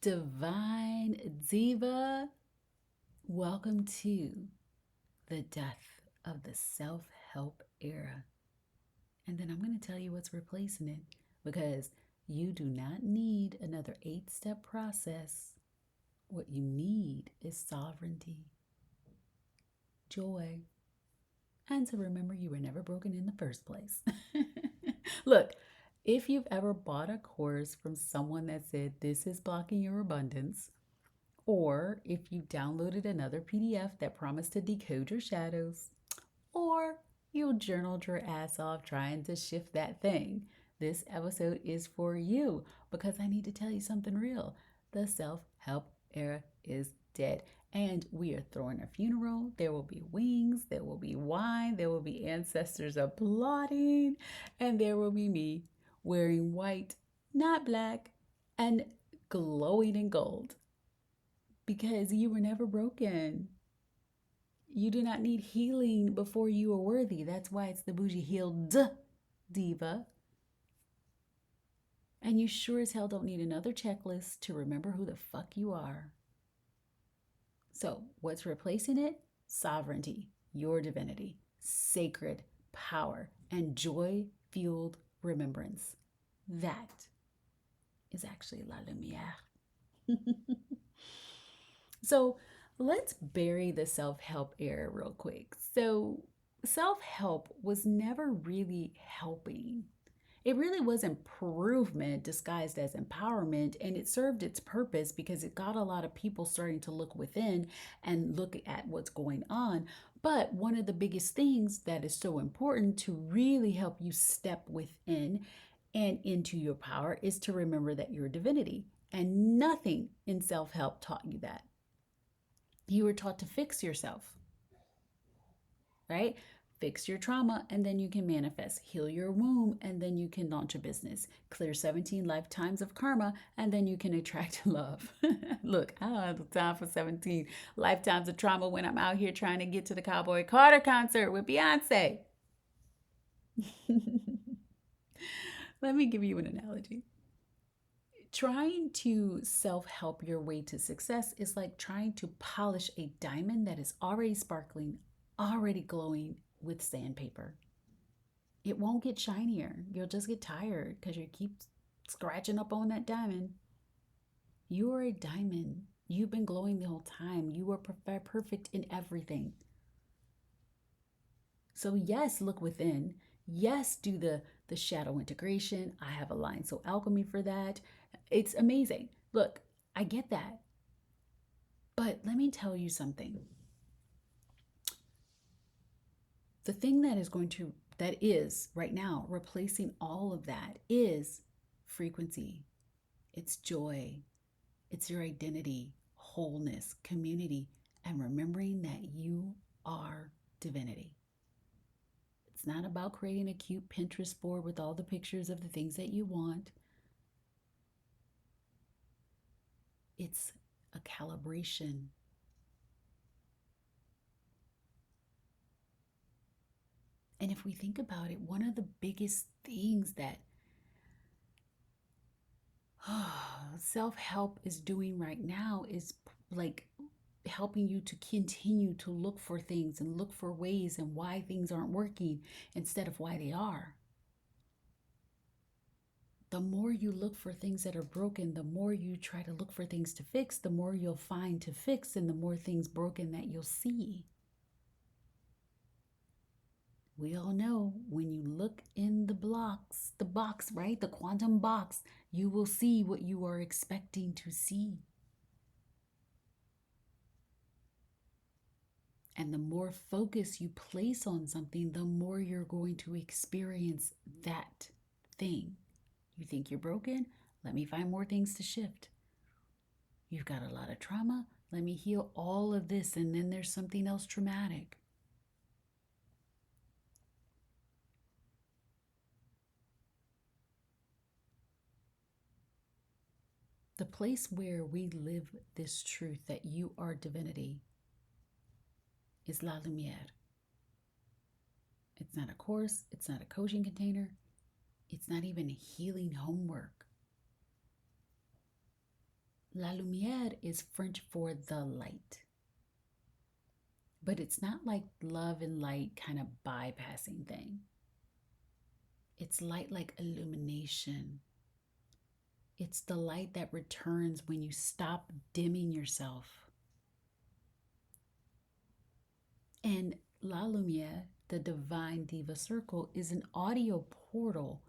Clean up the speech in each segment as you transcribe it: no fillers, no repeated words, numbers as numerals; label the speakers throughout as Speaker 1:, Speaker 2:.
Speaker 1: Divine Diva, welcome to the death of the self-help era. And then I'm going to tell you what's replacing it because you do not need another 8-step process. What you need is sovereignty, joy, and to remember you were never broken in the first place. Look, if you've ever bought a course from someone that said this is blocking your abundance, or if you downloaded another PDF that promised to decode your shadows, or you journaled your ass off trying to shift that thing, this episode is for you because I need to tell you something real. The self help era is dead. And we are throwing a funeral. There will be wings, there will be wine, there will be ancestors applauding, and there will be me wearing white, not black, and glowing in gold because you were never broken. You do not need healing before you are worthy. That's why it's the Boujee healed diva. And you sure as hell don't need another checklist to remember who the fuck you are. So, what's replacing it? Sovereignty, your divinity, sacred power, and joy fueled remembrance. That is actually La Lumière. So, let's bury the self help era real quick. So, self help was never really helping. It really was improvement disguised as empowerment, and it served its purpose because it got a lot of people starting to look within and look at what's going on. But one of the biggest things that is so important to really help you step within and into your power is to remember that you're a divinity. And nothing in self help taught you that. You were taught to fix yourself, right? Fix your trauma and then you can manifest. Heal your womb and then you can launch a business. Clear 17 lifetimes of karma and then you can attract love. Look, I don't have the time for 17 lifetimes of trauma when I'm out here trying to get to the Cowboy Carter concert with Beyonce. Let me give you an analogy. Trying to self help your way to success is like trying to polish a diamond that is already sparkling, already glowing with sandpaper. It won't get shinier. You'll just get tired because you keep scratching up on that diamond. You are a diamond. You've been glowing the whole time. You are perfect in everything. So, yes, look within. Yes, do the shadow integration. I have a line so alchemy for that. It's amazing. Look, I get that. But let me tell you something. The thing that is right now replacing all of that is frequency. It's joy. It's your identity, wholeness, community, and remembering that you are divinity. It's not about creating a cute Pinterest board with all the pictures of the things that you want. It's a calibration. And if we think about it, one of the biggest things that self help is doing right now is like helping you to continue to look for things and look for ways and why things aren't working instead of why they are. The more you look for things that are broken, the more you try to look for things to fix, the more you'll find to fix, and the more things broken that you'll see. We all know when you look in the box, right? The quantum box, you will see what you are expecting to see. And the more focus you place on something, the more you're going to experience that thing. You think you're broken? Let me find more things to shift. You've got a lot of trauma? Let me heal all of this, and then there's something else traumatic. The place where we live this truth that you are divinity is La Lumière. It's not a course, it's not a coaching container, it's not even healing homework. La Lumière is French for the light. But it's not like love and light kind of bypassing thing. It's light like illumination. It's the light that returns when you stop dimming yourself. And La Lumière, the divine Diva circle, is an audio portal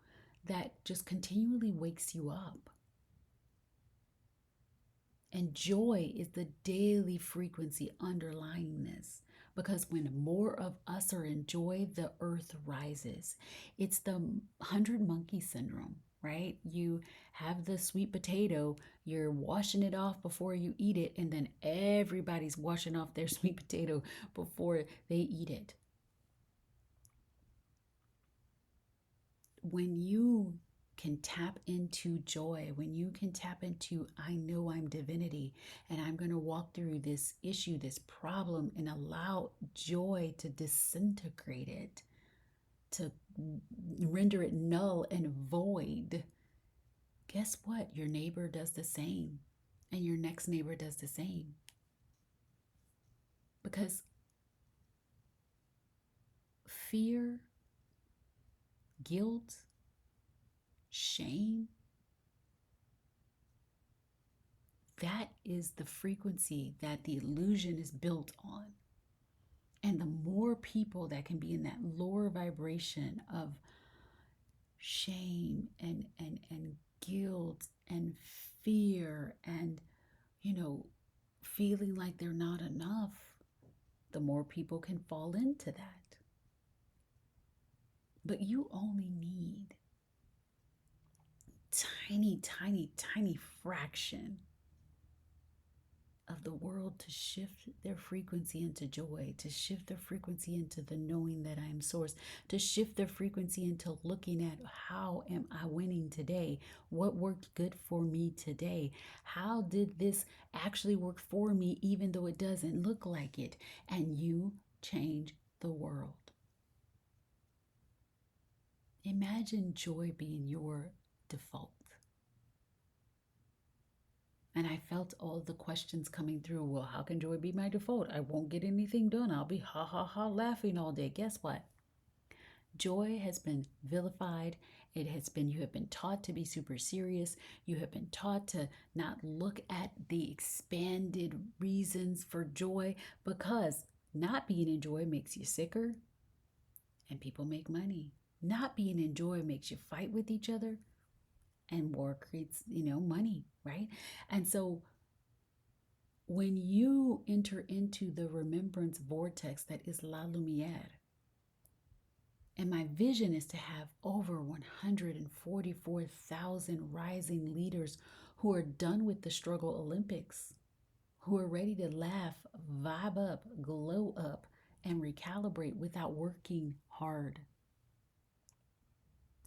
Speaker 1: that just continually wakes you up. And joy is the daily frequency underlying this. Because when more of us are in joy, the earth rises. It's the 100 monkey syndrome, right? You have the sweet potato, you're washing it off before you eat it, and then everybody's washing off their sweet potato before they eat it. When you can tap into joy, when you can tap into, I know I'm divinity and I'm going to walk through this issue, this problem, and allow joy to disintegrate it, to render it null and void, guess what? Your neighbor does the same, and your next neighbor does the same. Because fear, guilt, shame, that is the frequency that the illusion is built on. And the more people that can be in that lower vibration of shame and guilt and fear and, feeling like they're not enough, the more people can fall into that. But you only need tiny, tiny, tiny fraction of the world to shift their frequency into joy, to shift their frequency into the knowing that I am source, to shift their frequency into looking at how am I winning today? What worked good for me today? How did this actually work for me even though it doesn't look like it? And you change the world. Imagine joy being your default. And I felt all the questions coming through. Well, how can joy be my default? I won't get anything done. I'll be ha ha ha laughing all day. Guess what? Joy has been vilified. You have been taught to be super serious. You have been taught to not look at the expanded reasons for joy, because not being in joy makes you sicker and people make money. Not being in joy makes you fight with each other, and war creates, money, right? And so when you enter into the remembrance vortex that is La Lumière, and my vision is to have over 144,000 rising leaders who are done with the struggle Olympics, who are ready to laugh, vibe up, glow up, and recalibrate without working hard,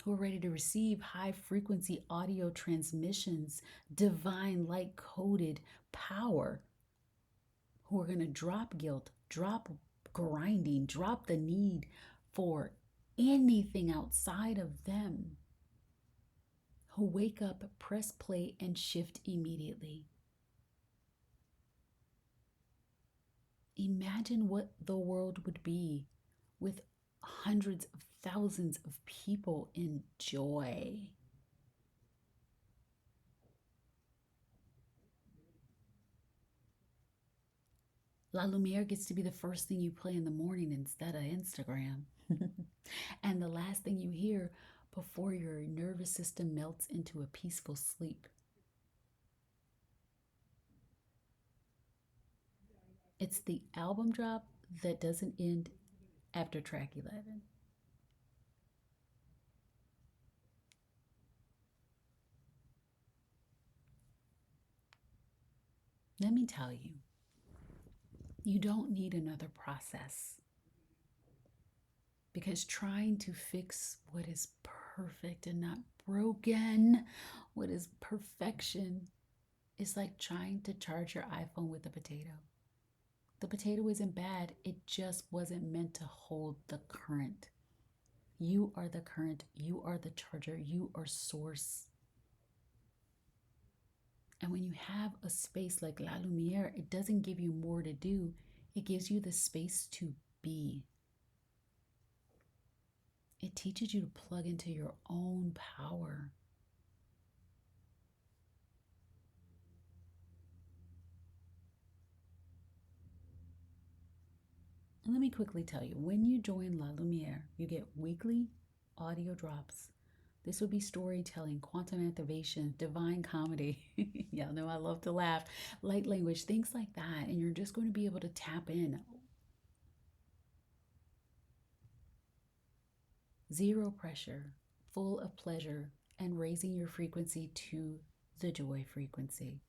Speaker 1: who are ready to receive high frequency audio transmissions, divine light coded power, who are going to drop guilt, drop grinding, drop the need for anything outside of them, who wake up, press play, and shift immediately. Imagine what the world would be with hundreds of thousands of people in joy. La Lumière gets to be the first thing you play in the morning instead of Instagram. And the last thing you hear before your nervous system melts into a peaceful sleep. It's the album drop that doesn't end after track 11. Let me tell you, you don't need another process, because trying to fix what is perfect and not broken, what is perfection, is like trying to charge your iPhone with a potato. The potato isn't bad, it just wasn't meant to hold the current. You are the current, you are the charger, you are source. And when you have a space like La Lumière, it doesn't give you more to do, it gives you the space to be. It teaches you to plug into your own power. And let me quickly tell you, when you join La Lumière, you get weekly audio drops. This would be storytelling, quantum activation, divine comedy. Y'all know I love to laugh, light language, things like that. And you're just going to be able to tap in. Zero pressure, full of pleasure, and raising your frequency to the joy frequency.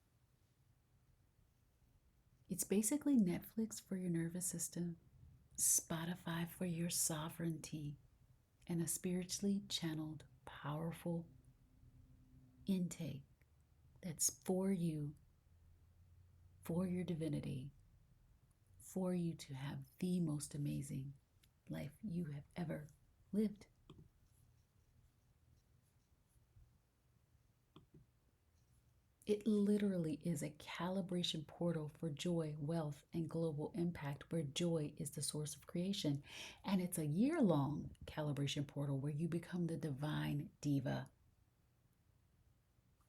Speaker 1: It's basically Netflix for your nervous system, Spotify for your sovereignty, and a spiritually channeled, powerful intake that's for you, for your divinity, for you to have the most amazing life you have ever lived. It literally is a calibration portal for joy, wealth, and global impact, where joy is the source of creation. And it's a year-long calibration portal where you become the divine diva,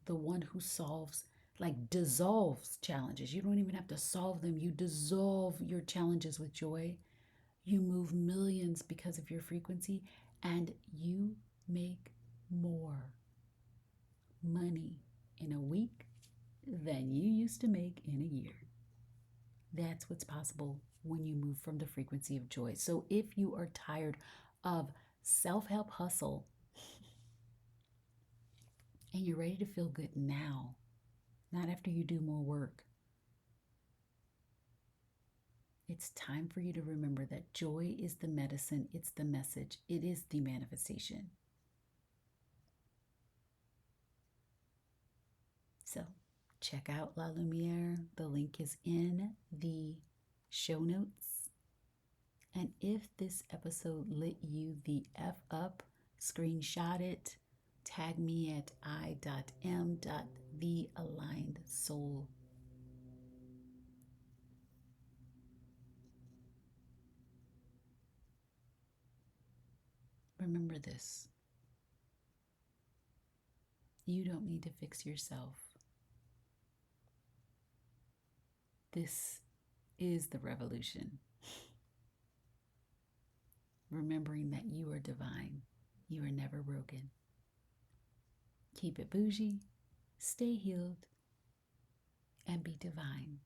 Speaker 1: the one who solves, like dissolves challenges. You don't even have to solve them. You dissolve your challenges with joy. You move millions because of your frequency, and you make more money in a week than you used to make in a year. That's what's possible when you move from the frequency of joy. So if you are tired of self-help hustle and you're ready to feel good now, not after you do more work, it's time for you to remember that joy is the medicine, it's the message, it is the manifestation. So check out La Lumière. The link is in the show notes. And if this episode lit you the F up, screenshot it, tag me at i.m.thealignedsoul. Remember this: you don't need to fix yourself. This is the revolution. Remembering that you are divine, you are never broken. Keep it bougie, stay healed, and be divine.